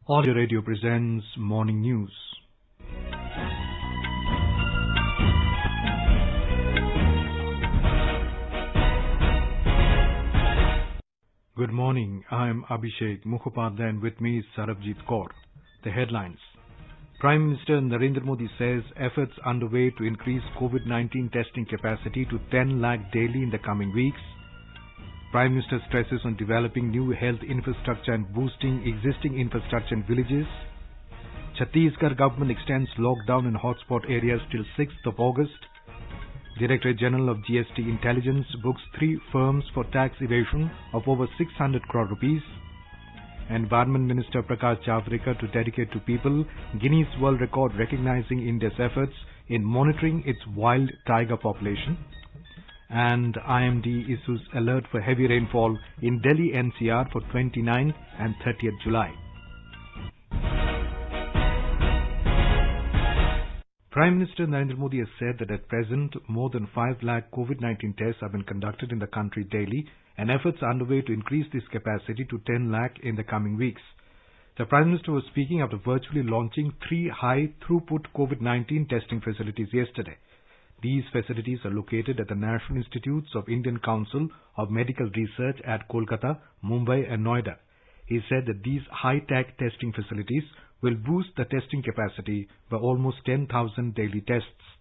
Audio Radio presents Morning News. Good morning. I'm Abhishek Mukhopadhyay and with me is Sarabjit Kaur. The headlines. Prime Minister Narendra Modi says efforts underway to increase COVID-19 testing capacity to 10 lakh daily in the coming weeks. Prime Minister stresses on developing new health infrastructure and boosting existing infrastructure in villages. Chattisgarh government extends lockdown in hotspot areas till 6th of August. Directorate General of GST Intelligence books 3 firms for tax evasion of over 600 crore rupees. Environment Minister Prakash Javadekar to dedicate to people Guinness World Record recognizing India's efforts in monitoring its wild tiger population. And IMD issues alert for heavy rainfall in Delhi NCR for 29th and 30th July. Prime Minister Narendra Modi has said that at present more than 5 lakh COVID-19 tests have been conducted in the country daily and efforts are underway to increase this capacity to 10 lakh in the coming weeks. The Prime Minister was speaking after virtually launching 3 high-throughput COVID-19 testing facilities yesterday. These facilities are located at the National Institutes of Indian Council of Medical Research at Kolkata, Mumbai and Noida. He said that these high-tech testing facilities will boost the testing capacity by almost 10,000 daily tests.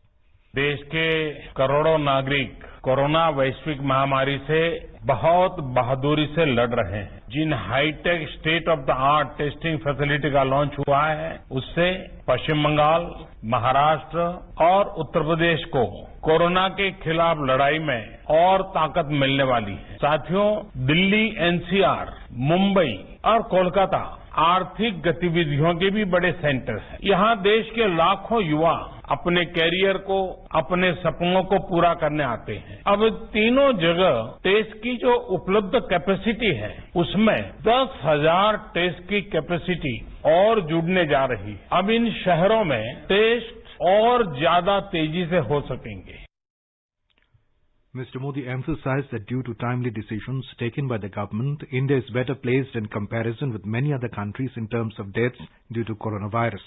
देश के करोड़ों नागरिक corona वैश्विक महामारी से बहुत बहादुरी से लड़ रहे हैं। जिन high tech state of the art testing facility का लॉन्च हुआ है उससे पश्चिम बंगाल, महाराष्ट्र और उत्तर प्रदेश को कोरोना के खिलाफ लड़ाई में और ताकत मिलने वाली है। साथियों, दिल्ली एनसीआर, मुंबई और कोलकाता आर्थिक गतिविधियों के भी बड़े सेंटर हैं। यहाँ देश के लाखों युवा अपने कैरियर को, अपने सपनों को पूरा करने आते हैं। अब तीनों जगह टेस्ट की जो उपलब्ध कैपेसिटी है उसमें 10,000 टेस्ट की कैपेसिटी और जुड़ने जा रही है। अब इन शहरों में टेस्ट और ज्यादा तेजी से हो सकेंगे। Mr. Modi emphasized that due to timely decisions taken by the government, India is better placed in comparison with many other countries in terms of deaths due to coronavirus.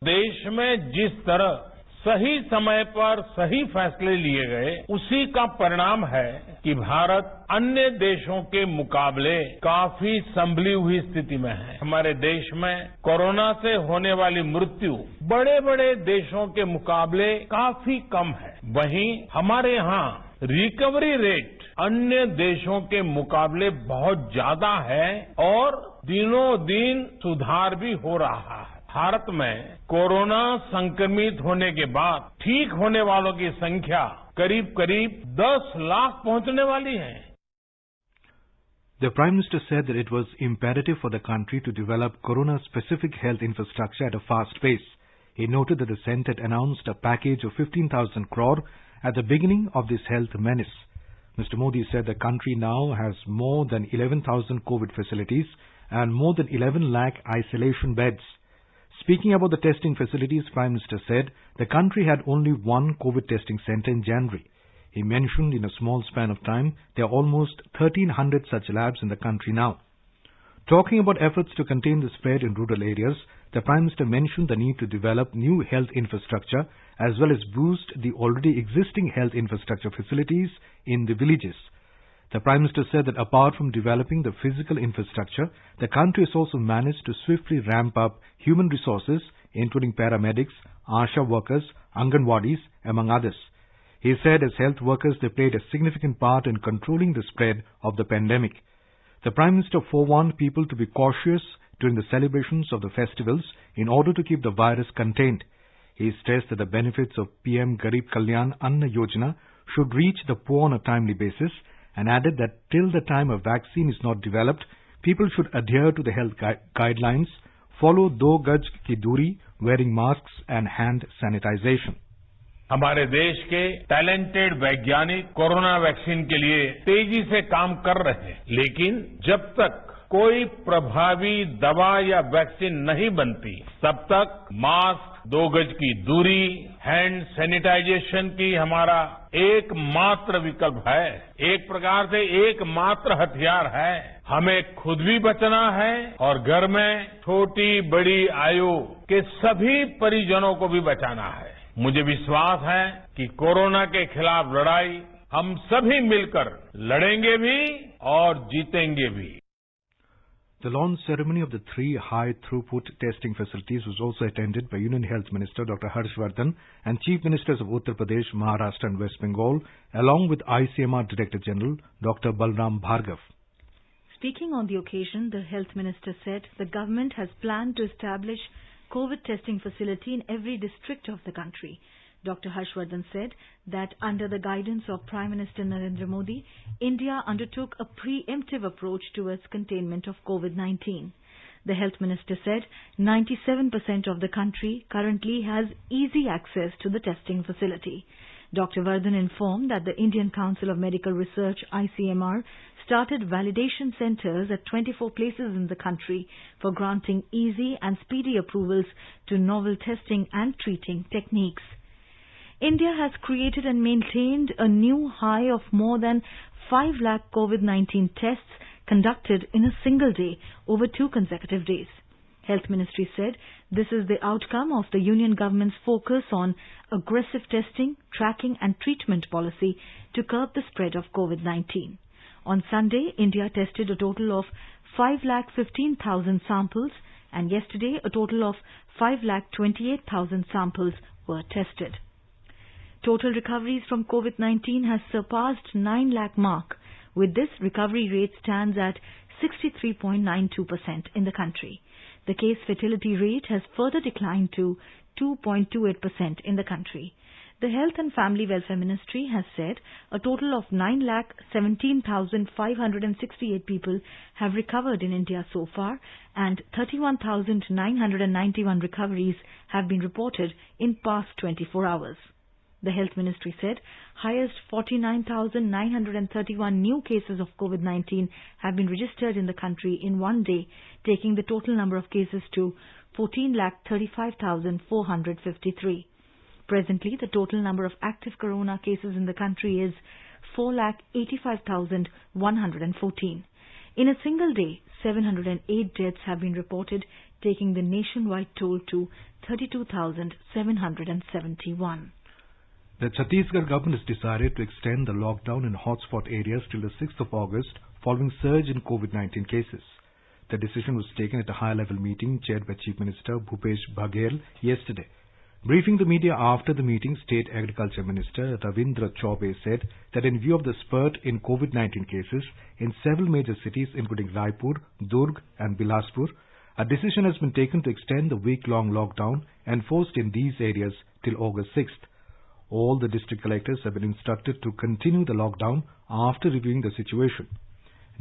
देश में जिस तरह सही समय पर सही फैसले लिए गए उसी का परिणाम है कि भारत अन्य देशों के मुकाबले काफी संभली हुई स्थिति में है। हमारे देश में कोरोना से होने वाली मृत्यु बड़े बड़े देशों के मुकाबले काफी कम है। वहीं हमारे यहाँ रिकवरी रेट अन्य देशों के मुकाबले बहुत ज्यादा है और दिनों दिन सुधार भी हो रहा है। भारत में कोरोना संक्रमित होने के बाद ठीक होने वालों की संख्या करीब करीब 10 लाख पहुंचने वाली है। The Prime Minister said that it was imperative for the country to develop corona-specific health infrastructure at a fast pace. He noted that the centre had announced a package of 15,000 crore at the beginning of this health menace. Mr. Modi said the country now has more than 11,000 COVID facilities and more than 11 lakh isolation beds. Speaking about the testing facilities, Prime Minister said the country had only one COVID testing centre in January. He mentioned in a small span of time there are almost 1,300 such labs in the country now. Talking about efforts to contain the spread in rural areas, the Prime Minister mentioned the need to develop new health infrastructure as well as boost the already existing health infrastructure facilities in the villages. The Prime Minister said that apart from developing the physical infrastructure, the country has also managed to swiftly ramp up human resources, including paramedics, ASHA workers, Anganwadis, among others. He said as health workers, they played a significant part in controlling the spread of the pandemic. The Prime Minister forewarned people to be cautious during the celebrations of the festivals in order to keep the virus contained. He stressed that the benefits of PM Garib Kalyan Anna Yojana should reach the poor on a timely basis, and added that till the time a vaccine is not developed, people should adhere to the health guidelines, follow 2 गज की दूरी, wearing masks and hand sanitization. हमारे देश के talented वैज्ञानिक corona vaccine के लिए तेजी से काम कर रहे हैं, लेकिन जब तक कोई प्रभावी दवा या वैक्सीन नहीं बनती तब तक मास्क, 2 गज की दूरी, हैंड सैनिटाइजेशन की हमारा एकमात्र विकल्प है, एक प्रकार से एकमात्र हथियार है। हमें खुद भी बचना है और घर में छोटी बड़ी आयु के सभी परिजनों को भी बचाना है। मुझे विश्वास है कि कोरोना के खिलाफ लड़ाई हम सभी मिलकर लड़ेंगे भी और जीतेंगे भी। The launch ceremony of the 3 high-throughput testing facilities was also attended by Union Health Minister Dr. Hotspot and Chief Ministers of Uttar Pradesh, Maharashtra and West Bengal, along with ICMR Director General Dr. Balram Bhargav. Speaking on the occasion, the Health Minister said the government has planned to establish COVID testing facility in every district of the country. Dr. Harshvardhan said that under the guidance of Prime Minister Narendra Modi, India undertook a preemptive approach towards containment of COVID-19. The Health Minister said 97% of the country currently has easy access to the testing facility. Dr. Vardhan informed that the Indian Council of Medical Research, ICMR, started validation centers at 24 places in the country for granting easy and speedy approvals to novel testing and treating techniques. India has created and maintained a new high of more than 5 lakh COVID-19 tests conducted in a single day over 2 consecutive days. Health Ministry said this is the outcome of the Union government's focus on aggressive testing, tracking and treatment policy to curb the spread of COVID-19. On Sunday, India tested a total of 5,15,000 samples and yesterday a total of 5,28,000 samples were tested. Total recoveries from COVID-19 has surpassed 9 lakh mark. With this, recovery rate stands at 63.92% in the country. The case fatality rate has further declined to 2.28% in the country. The Health and Family Welfare Ministry has said a total of 9,17,568 people have recovered in India so far and 31,991 recoveries have been reported in past 24 hours. The Health Ministry said highest 49,931 new cases of COVID-19 have been registered in the country in one day, taking the total number of cases to 14,35,453. Presently, the total number of active corona cases in the country is 4,85,114. In a single day, 708 deaths have been reported, taking the nationwide toll to 32,771. The Chattisgarh government has decided to extend the lockdown in hotspot areas till the 6th of August following surge in COVID-19 cases. The decision was taken at a high-level meeting chaired by Chief Minister Bhupesh Baghel yesterday. Briefing the media after the meeting, State Agriculture Minister Ravindra Chaubey said that in view of the spurt in COVID-19 cases in several major cities including Raipur, Durg and Bilaspur, a decision has been taken to extend the week-long lockdown enforced in these areas till August 6th. All the district collectors have been instructed to continue the lockdown after reviewing the situation.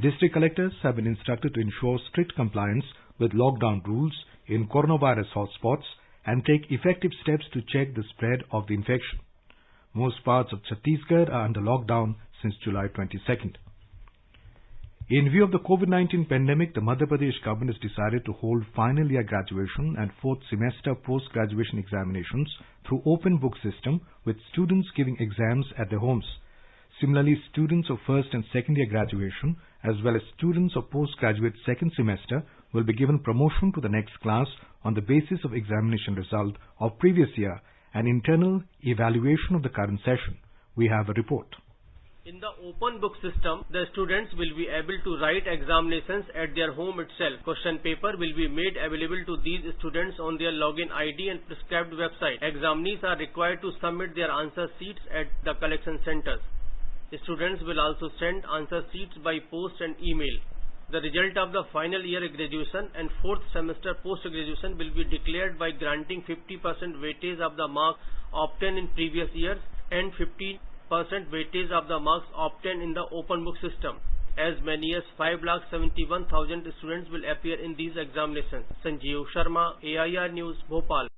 District collectors have been instructed to ensure strict compliance with lockdown rules in coronavirus hotspots and take effective steps to check the spread of the infection. Most parts of Chattisgarh are under lockdown since July 22nd. In view of the COVID-19 pandemic, the Madhya Pradesh government has decided to hold final year graduation and 4th semester post-graduation examinations through open book system with students giving exams at their homes. Similarly, students of first and second year graduation as well as students of postgraduate second semester will be given promotion to the next class on the basis of examination result of previous year and internal evaluation of the current session. We have a report. In the open book system, the students will be able to write examinations at their home itself. Question paper will be made available to these students on their login ID and prescribed website. Examinees are required to submit their answer sheets at the collection centers. The students will also send answer sheets by post and email. The result of the final year graduation and 4th semester post-graduation will be declared by granting 50% weightage of the marks obtained in previous years and 50% weightage of the marks obtained in the open book system. As many as 5,71,000 students will appear in these examinations. Sanjeev Sharma, AIR News, Bhopal.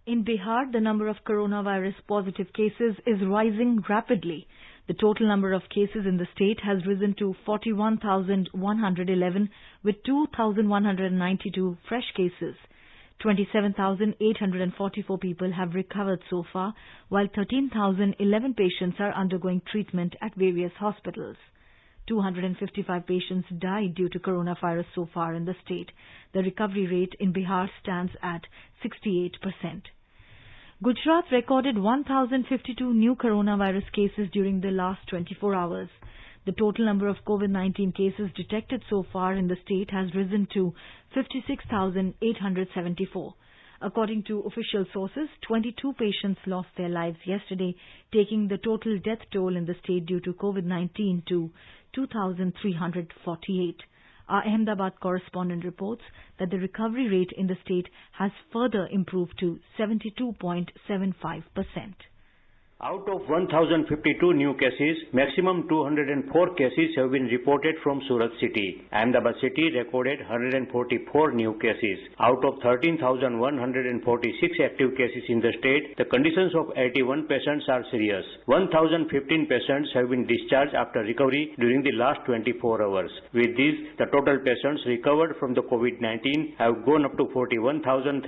In Bihar, the number of coronavirus positive cases is rising rapidly. The total number of cases in the state has risen to 41,111 with 2,192 fresh cases. 27,844 people have recovered so far, while 13,011 patients are undergoing treatment at various hospitals. 255 patients died due to coronavirus so far in the state. The recovery rate in Bihar stands at 68%. Gujarat recorded 1,052 new coronavirus cases during the last 24 hours. The total number of COVID-19 cases detected so far in the state has risen to 56,874. According to official sources, 22 patients lost their lives yesterday, taking the total death toll in the state due to COVID-19 to 2,348. Our Ahmedabad correspondent reports that the recovery rate in the state has further improved to 72.75%. Out of 1,052 new cases, maximum 204 cases have been reported from Surat city. Ahmedabad city recorded 144 new cases. Out of 13,146 active cases in the state, the conditions of 81 patients are serious. 1,015 patients have been discharged after recovery during the last 24 hours. With this, the total patients recovered from the COVID-19 have gone up to 41,380.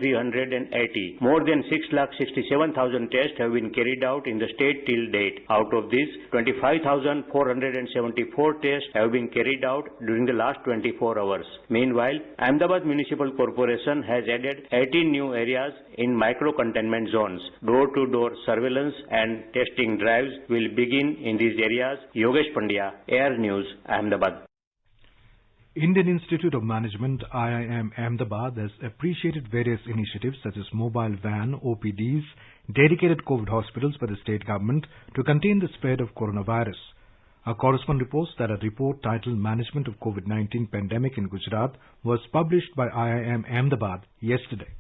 More than 6,67,000 tests have been carried out in the state till date. Out of this, 25,474 tests have been carried out during the last 24 hours. Meanwhile, Ahmedabad Municipal Corporation has added 18 new areas in micro-containment zones. Door-to-door surveillance and testing drives will begin in these areas. Yogesh Pandya, Air News, Ahmedabad. Indian Institute of Management IIM Ahmedabad has appreciated various initiatives such as mobile van, OPDs, dedicated COVID hospitals by the state government to contain the spread of coronavirus. Our correspondent reports that a report titled Management of COVID-19 Pandemic in Gujarat was published by IIM Ahmedabad yesterday.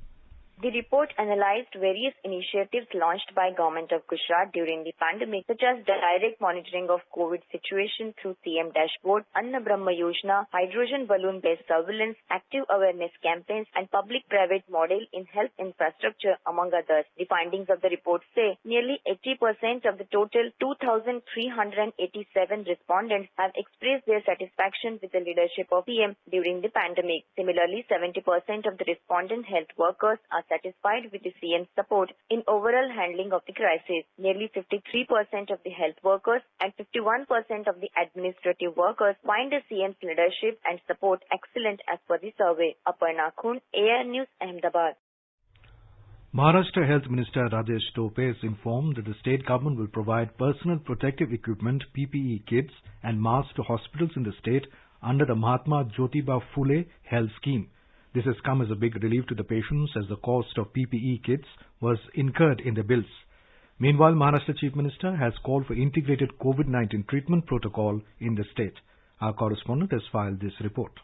The report analyzed various initiatives launched by Government of Gujarat during the pandemic, such as direct monitoring of COVID situation through CM Dashboard, Anna Brahma Yojana, hydrogen balloon-based surveillance, active awareness campaigns, and public-private model in health infrastructure, among others. The findings of the report say nearly 80% of the total 2,387 respondents have expressed their satisfaction with the leadership of CM during the pandemic. Similarly, 70% of the respondent health workers are satisfied with the CM's support in overall handling of the crisis. Nearly 53% of the health workers and 51% of the administrative workers find the CM's leadership and support excellent as per the survey. Aparna Khun, Air News, Ahmedabad. Maharashtra Health Minister Rajesh Tope has informed that the state government will provide personal protective equipment, PPE kits and masks to hospitals in the state under the Mahatma Jyotiba Phule Health Scheme. This has come as a big relief to the patients as the cost of PPE kits was incurred in the bills. Meanwhile, Maharashtra Chief Minister has called for integrated COVID-19 treatment protocol in the state. Our correspondent has filed this report.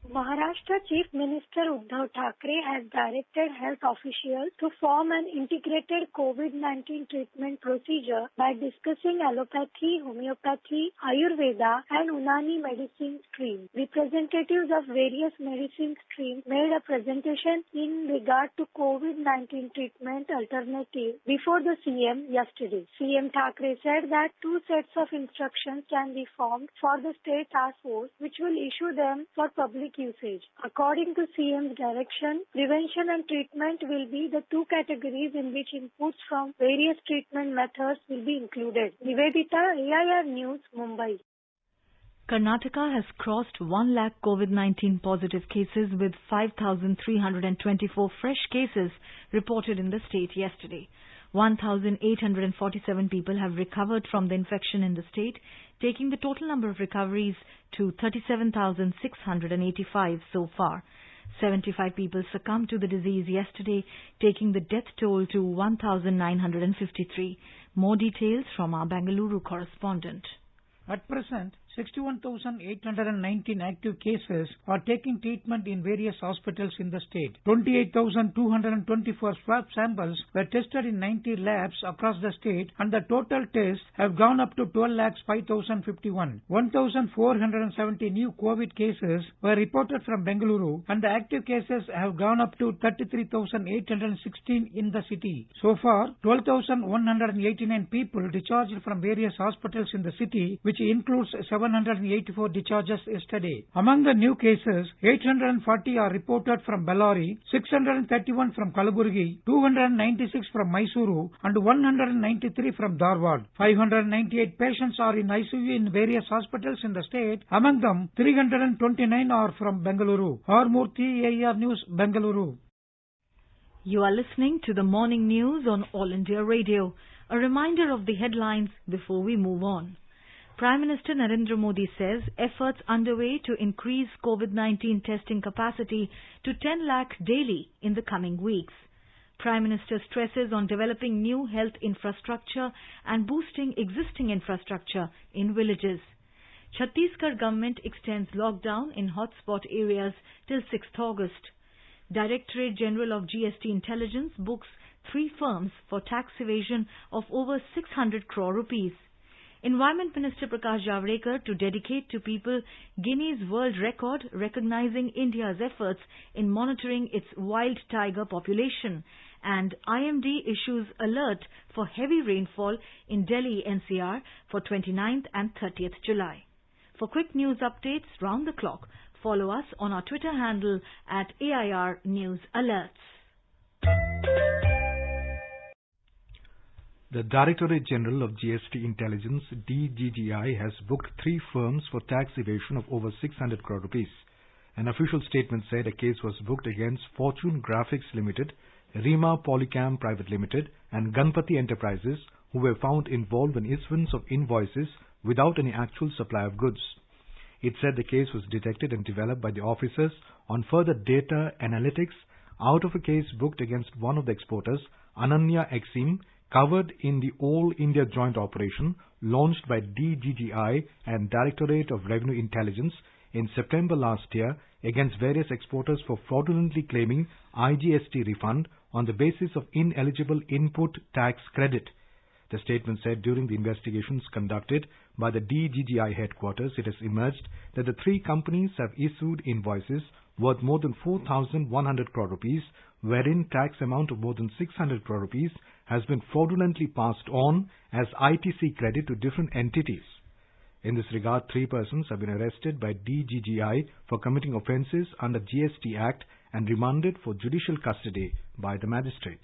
Maharashtra Chief Minister Uddhav Thackeray has directed health officials to form an integrated COVID-19 treatment procedure by discussing allopathy, homeopathy, Ayurveda and Unani medicine streams. Representatives of various medicine streams made a presentation in regard to COVID-19 treatment alternatives before the CM yesterday. CM Thackeray said that 2 sets of instructions can be formed for the state task force, which will issue them for public usage. According to CM's direction, prevention and treatment will be the 2 categories in which inputs from various treatment methods will be included. Nivedita, AIR News, Mumbai. Karnataka has crossed 1 lakh COVID-19 positive cases with 5,324 fresh cases reported in the state yesterday. 1,847 people have recovered from the infection in the state, taking the total number of recoveries to 37,685 so far. 75 people succumbed to the disease yesterday, taking the death toll to 1,953. More details from our Bengaluru correspondent. At present, 61,819 active cases are taking treatment in various hospitals in the state. 28,224 swab samples were tested in 90 labs across the state, and the total tests have gone up to 12,05,051. 1,470 new COVID cases were reported from Bengaluru, and the active cases have gone up to 33,816 in the city. So far, 12,189 people discharged from various hospitals in the city, which includes 7 784 discharges yesterday. Among the new cases, 840 are reported from Bellary, 631 from Kalaburgi, 296 from Mysuru, and 193 from Dharwad. 598 patients are in ICU in various hospitals in the state. Among them, 329 are from Bengaluru. R. Murthy, AER News, Bengaluru. You are listening to the morning news on All India Radio. A reminder of the headlines before we move on. Prime Minister Narendra Modi says efforts underway to increase COVID-19 testing capacity to 10 lakh daily in the coming weeks. Prime Minister stresses on developing new health infrastructure and boosting existing infrastructure in villages. Chattisgarh government extends lockdown in hotspot areas till 6th August. Directorate General of GST Intelligence books 3 firms for tax evasion of over 600 crore rupees. Environment Minister Prakash Javadekar to dedicate to people Guinea's world record recognizing India's efforts in monitoring its wild tiger population, and IMD issues alert for heavy rainfall in Delhi NCR for 29th and 30th July. For quick news updates round the clock, follow us on our Twitter handle at AIR News Alerts. The Directorate General of GST Intelligence, DGGI, has booked 3 firms for tax evasion of over 600 crore rupees. An official statement said a case was booked against Fortune Graphics Limited, Rima Polycam Private Limited and Ganpati Enterprises, who were found involved in issuance of invoices without any actual supply of goods. It said the case was detected and developed by the officers on further data analytics out of a case booked against one of the exporters, Ananya Exim, covered in the All India Joint Operation launched by DGGI and Directorate of Revenue Intelligence in September last year against various exporters for fraudulently claiming IGST refund on the basis of ineligible input tax credit. The statement said during the investigations conducted by the DGGI headquarters, it has emerged that the 3 companies have issued invoices worth more than 4,100 crore rupees, wherein tax amount of more than 600 crore rupees has been fraudulently passed on as ITC credit to different entities. In this regard, 3 persons have been arrested by DGGI for committing offences under GST Act and remanded for judicial custody by the magistrate.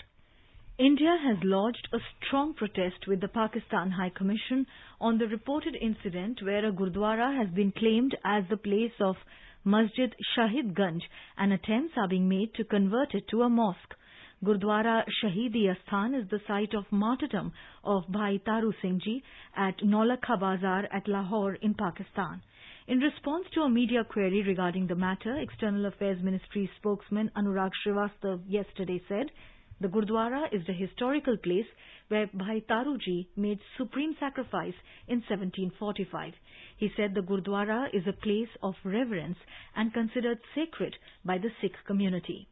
India has lodged a strong protest with the Pakistan High Commission on the reported incident where a Gurdwara has been claimed as the place of Masjid Shahid Ganj and attempts are being made to convert it to a mosque. Gurdwara Shahidi Asthan is the site of martyrdom of Bhai Taru Singh Ji at Naulakha Bazar at Lahore in Pakistan. In response to a media query regarding the matter, External Affairs Ministry spokesman Anurag Srivastav yesterday said, the Gurdwara is the historical place where Bhai Taru Ji made supreme sacrifice in 1745. He said the Gurdwara is a place of reverence and considered sacred by the Sikh community.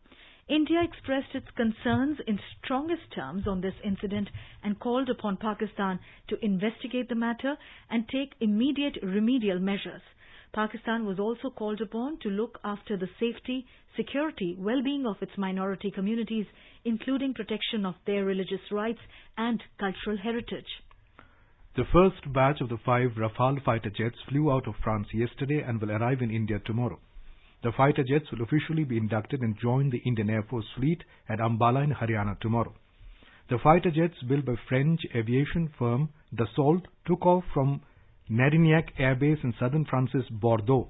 India expressed its concerns in strongest terms on this incident and called upon Pakistan to investigate the matter and take immediate remedial measures. Pakistan was also called upon to look after the safety, security, well-being of its minority communities, including protection of their religious rights and cultural heritage. The first batch of the 5 Rafale fighter jets flew out of France yesterday and will arrive in India tomorrow. The fighter jets will officially be inducted and join the Indian Air Force fleet at Ambala in Haryana tomorrow. The fighter jets built by French aviation firm Dassault took off from Nerignac Air Base in southern France's Bordeaux.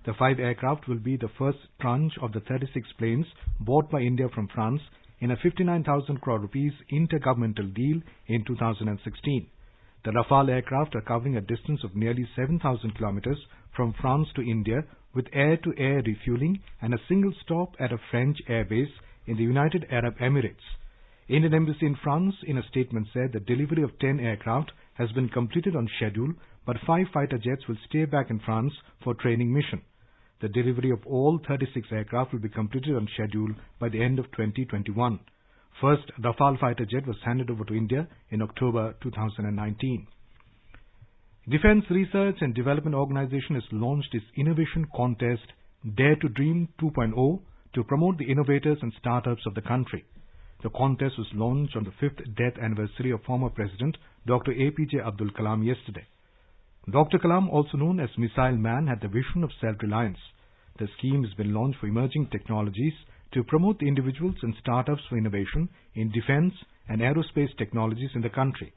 The 5 aircraft will be the first tranche of the 36 planes bought by India from France in a 59,000 crore rupees intergovernmental deal in 2016. The Rafale aircraft are covering a distance of nearly 7,000 kilometers from France to India with air-to-air refueling and a single stop at a French air base in the United Arab Emirates. Indian Embassy in France in a statement said the delivery of 10 aircraft has been completed on schedule, but 5 fighter jets will stay back in France for training mission. The delivery of all 36 aircraft will be completed on schedule by the end of 2021. First Rafale fighter jet was handed over to India in October 2019. Defence Research and Development Organization has launched its innovation contest Dare to Dream 2.0 to promote the innovators and startups of the country. The contest was launched on the 5th death anniversary of former President Dr. APJ Abdul Kalam yesterday. Dr. Kalam, also known as Missile Man, had the vision of self-reliance. The scheme has been launched for emerging technologies to promote the individuals and startups for innovation in defense and aerospace technologies in the country.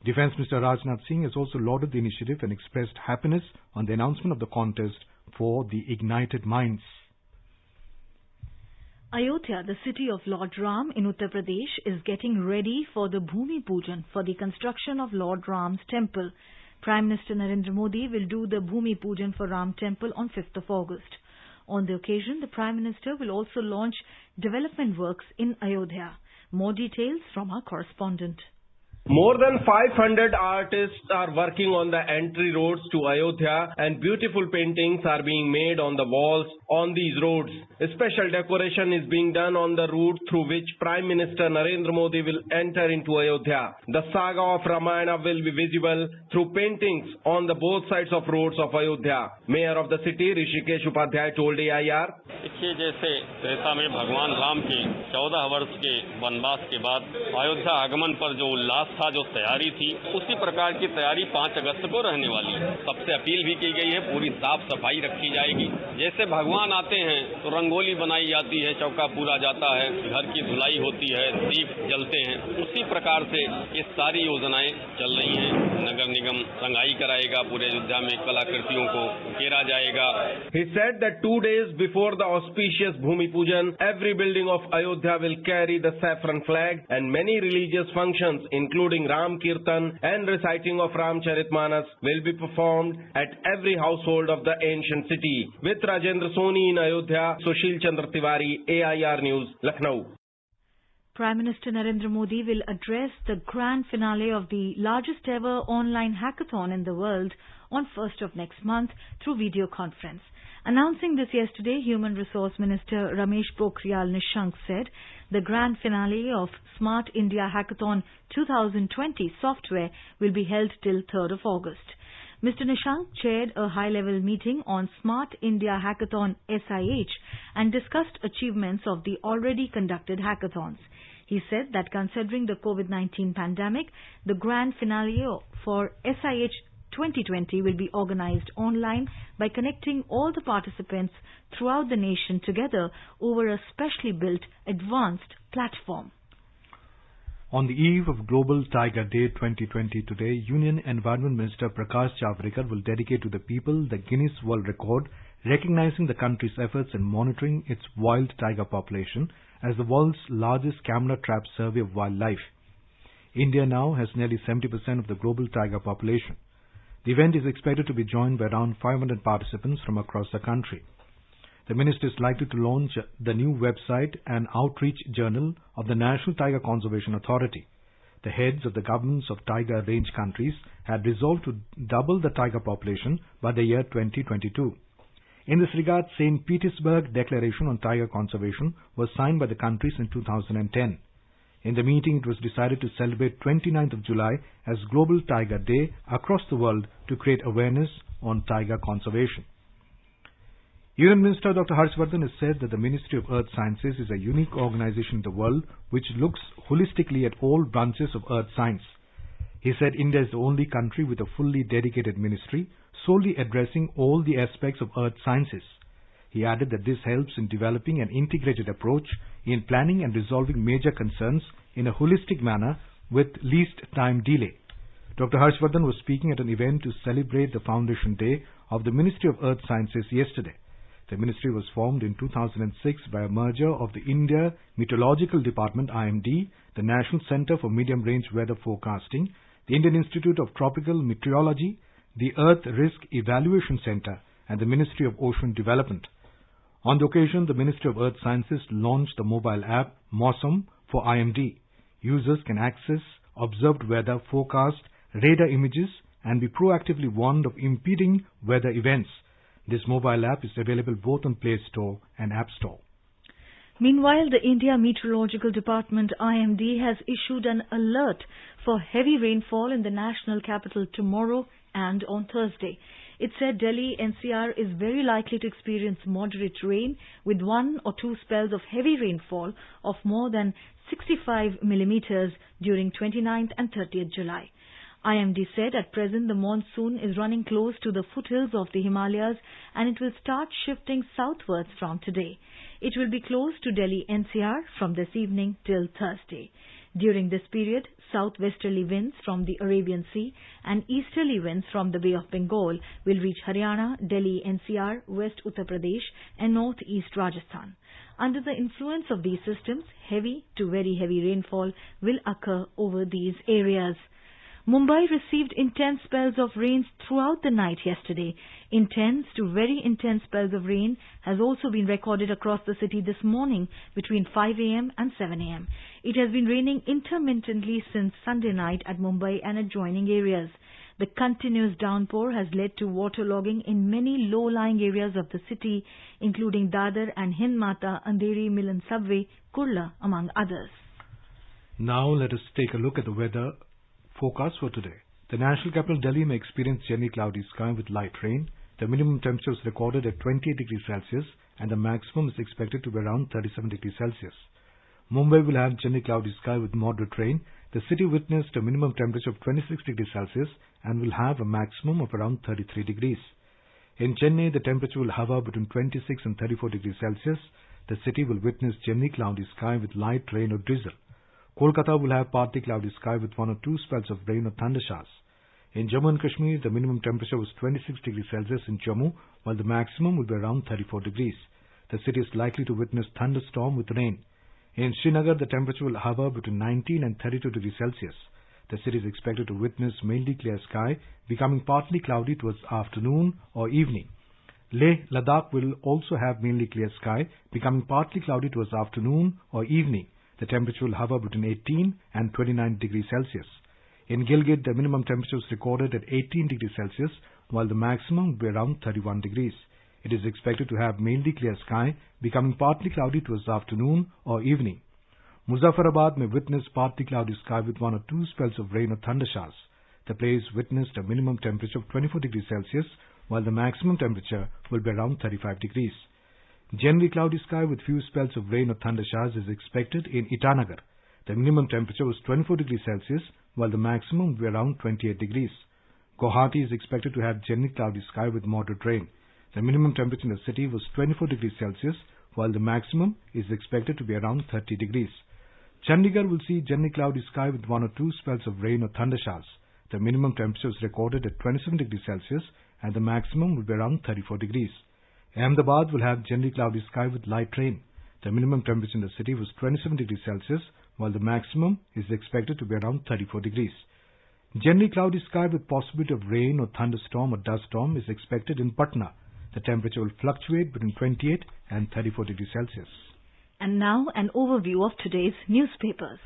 Defense Minister Rajnath Singh has also lauded the initiative and expressed happiness on the announcement of the contest for the Ignited Minds. Ayodhya, the city of Lord Ram in Uttar Pradesh, is getting ready for the Bhumi Pujan for the construction of Lord Ram's temple. Prime Minister Narendra Modi will do the Bhumi Pujan for Ram temple on 5th of August. On the occasion, the Prime Minister will also launch development works in Ayodhya. More details from our correspondent. More than 500 artists are working on the entry roads to Ayodhya, and beautiful paintings are being made on the walls on these roads. A special decoration is being done on the route through which Prime Minister Narendra Modi will enter into Ayodhya. The saga of Ramayana will be visible through paintings on the both sides of roads of Ayodhya. Mayor of the city, Rishikesh Upadhyay, told AIR, देखिए जैसे त्रेता में भगवान राम के 14 वर्ष के वनवास के बाद अयोध्या आगमन पर जो उल्लास था, जो तैयारी थी, उसी प्रकार की तैयारी 5 अगस्त को रहने वाली है। सबसे अपील भी की गई है, पूरी साफ सफाई रखी जाएगी। जैसे भगवान आते हैं तो रंगोली बनाई जाती है, चौका पूरा जाता है, घर की धुलाई होती है, दीप जलते हैं, उसी प्रकार से ये सारी योजनाएं चल रही हैं। नगर निगम रंगाई कराएगा, पूरे अयोध्या में कलाकृतियों को उकेरा जाएगा। He said that 2 days before the auspicious Bhumi Pujan, every building of Ayodhya will carry the saffron flag, and many religious functions, including Ram Kirtan and reciting of Ramcharitmanas, will be performed at every household of the ancient city. With Rajendra Soni in Ayodhya, Sushil Chandra Tiwari, AIR News, Lucknow. Prime Minister Narendra Modi will address the grand finale of the largest ever online hackathon in the world on 1st of next month through video conference. Announcing this yesterday, Human Resource Minister Ramesh Pokhriyal Nishank said the grand finale of Smart India Hackathon 2020 software will be held till 3rd of August. Mr. Nishank chaired a high-level meeting on Smart India Hackathon SIH and discussed achievements of the already conducted hackathons. He said that considering the COVID-19 pandemic, the grand finale for SIH 2020 will be organized online by connecting all the participants throughout the nation together over a specially built advanced platform. On the eve of Global Tiger Day 2020 today, Union Environment Minister Prakash Javadekar will dedicate to the people the Guinness World Record, recognizing the country's efforts in monitoring its wild tiger population as the world's largest camera trap survey of wildlife. India now has nearly 70% of the global tiger population. The event is expected to be joined by around 500 participants from across the country. The minister is likely to launch the new website and outreach journal of the National Tiger Conservation Authority. The heads of the governments of tiger range countries had resolved to double the tiger population by the year 2022. In this regard, St. Petersburg Declaration on Tiger Conservation was signed by the countries in 2010. In the meeting, it was decided to celebrate 29th of July as Global Tiger Day across the world to create awareness on tiger conservation. Union Minister Dr. Harshvardhan has said that the Ministry of Earth Sciences is a unique organization in the world which looks holistically at all branches of earth science. He said India is the only country with a fully dedicated ministry solely addressing all the aspects of earth sciences. He added that this helps in developing an integrated approach in planning and resolving major concerns in a holistic manner with least time delay. Dr. Harshvardhan was speaking at an event to celebrate the Foundation Day of the Ministry of Earth Sciences yesterday. The ministry was formed in 2006 by a merger of the India Meteorological Department IMD, the National Centre for Medium Range Weather Forecasting, the Indian Institute of Tropical Meteorology, the Earth Risk Evaluation Centre, and the Ministry of Ocean Development. On the occasion, the Ministry of Earth Sciences launched the mobile app Mausam for IMD. Users can access observed weather forecast, radar images, and be proactively warned of impending weather events. This mobile app is available both on Play Store and App Store. Meanwhile, the India Meteorological Department IMD has issued an alert for heavy rainfall in the national capital tomorrow and on Thursday. It said Delhi NCR is very likely to experience moderate rain with 1 or 2 spells of heavy rainfall of more than 65 millimeters during 29th and 30th July. IMD said at present the monsoon is running close to the foothills of the Himalayas and it will start shifting southwards from today. It will be close to Delhi NCR from this evening till Thursday. During this period, southwesterly winds from the Arabian Sea and easterly winds from the Bay of Bengal will reach Haryana, Delhi NCR, West Uttar Pradesh and northeast Rajasthan. Under the influence of these systems, heavy to very heavy rainfall will occur over these areas. Mumbai received intense spells of rain throughout the night yesterday. Intense to very intense spells of rain has also been recorded across the city this morning between 5 a.m. and 7 a.m. It has been raining intermittently since Sunday night at Mumbai and adjoining areas. The continuous downpour has led to waterlogging in many low-lying areas of the city, including Dadar and Hindmata, Andheri, Milan Subway, Kurla, among others. Now let us take a look at the weather forecast for today. The national capital Delhi may experience generally cloudy sky with light rain. The minimum temperature is recorded at 28 degrees Celsius and the maximum is expected to be around 37 degrees Celsius. Mumbai will have generally cloudy sky with moderate rain. The city witnessed a minimum temperature of 26 degrees Celsius and will have a maximum of around 33 degrees. In Chennai, the temperature will hover between 26 and 34 degrees Celsius. The city will witness generally cloudy sky with light rain or drizzle. Kolkata will have partly cloudy sky with 1 or 2 spells of rain or thunder showers. In Jammu and Kashmir, the minimum temperature was 26 degrees Celsius in Jammu, while the maximum will be around 34 degrees. The city is likely to witness thunderstorm with rain. In Srinagar, the temperature will hover between 19 and 32 degrees Celsius. The city is expected to witness mainly clear sky, becoming partly cloudy towards afternoon or evening. Leh Ladakh will also have mainly clear sky, becoming partly cloudy towards afternoon or evening. The temperature will hover between 18 and 29 degrees Celsius. In Gilgit, the minimum temperature is recorded at 18 degrees Celsius, while the maximum will be around 31 degrees. It is expected to have mainly clear sky, becoming partly cloudy towards afternoon or evening. Muzaffarabad may witness partly cloudy sky with 1 or 2 spells of rain or thunder showers. The place witnessed a minimum temperature of 24 degrees Celsius, while the maximum temperature will be around 35 degrees. Generally cloudy sky with few spells of rain or thunder showers is expected in Itanagar. The minimum temperature was 24 degrees Celsius, while the maximum will be around 28 degrees. Guwahati is expected to have generally cloudy sky with moderate rain. The minimum temperature in the city was 24 degrees Celsius, while the maximum is expected to be around 30 degrees. Chandigarh will see generally cloudy sky with 1 or 2 spells of rain or thunder showers. The minimum temperature is recorded at 27 degrees Celsius, and the maximum will be around 34 degrees. Ahmedabad will have generally cloudy sky with light rain. The minimum temperature in the city was 27 degrees Celsius, while the maximum is expected to be around 34 degrees. Generally cloudy sky with possibility of rain or thunderstorm or dust storm is expected in Patna. The temperature will fluctuate between 28 and 34 degrees Celsius. And now an overview of today's newspapers.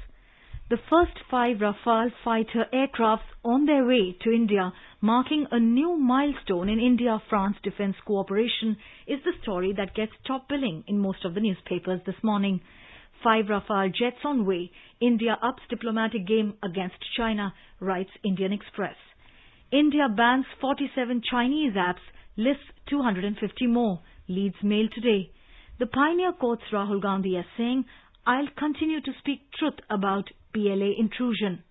The first 5 Rafale fighter aircrafts on their way to India, marking a new milestone in India-France defence cooperation, is the story that gets top billing in most of the newspapers this morning. 5 Rafale jets on way, India ups diplomatic game against China, writes Indian Express. India bans 47 Chinese apps, lists 250 more, leads Mail today. The pioneer quotes Rahul Gandhi as saying, "I'll continue to speak truth about PLA intrusion."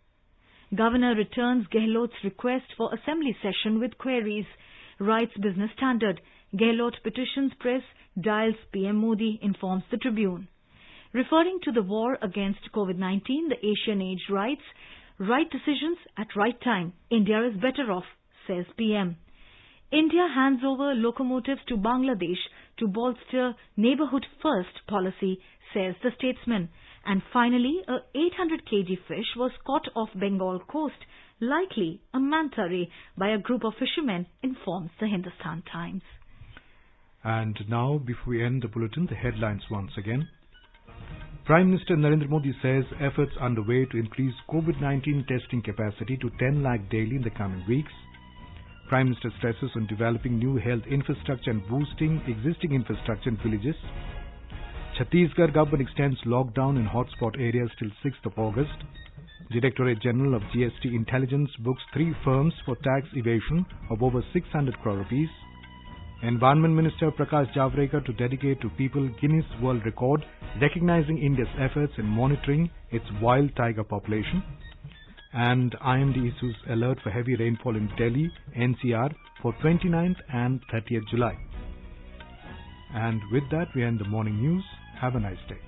Governor returns Gehlot's request for assembly session with queries, writes Business Standard. Gehlot petitions press, dials PM Modi, informs the Tribune. Referring to the war against COVID-19, the Asian Age writes, "Right decisions at right time. India is better off," says PM. India hands over locomotives to Bangladesh to bolster neighbourhood first policy, says the Statesman. And finally, a 800 kg fish was caught off Bengal coast, likely a manta ray, by a group of fishermen, informs the Hindustan Times. And now, before we end the bulletin, the headlines once again. Prime Minister Narendra Modi says efforts underway to increase COVID-19 testing capacity to 10 lakh daily in the coming weeks. Prime Minister stresses on developing new health infrastructure and boosting existing infrastructure in villages. Chattisgarh government extends lockdown in hotspot areas till 6th of August. Directorate General of GST Intelligence books 3 firms for tax evasion of over 600 crore rupees. Environment Minister Prakash Javadekar to dedicate to people Guinness World Record, recognizing India's efforts in monitoring its wild tiger population. And IMD issues alert for heavy rainfall in Delhi, NCR for 29th and 30th July. And with that, we end the morning news. Have a nice day.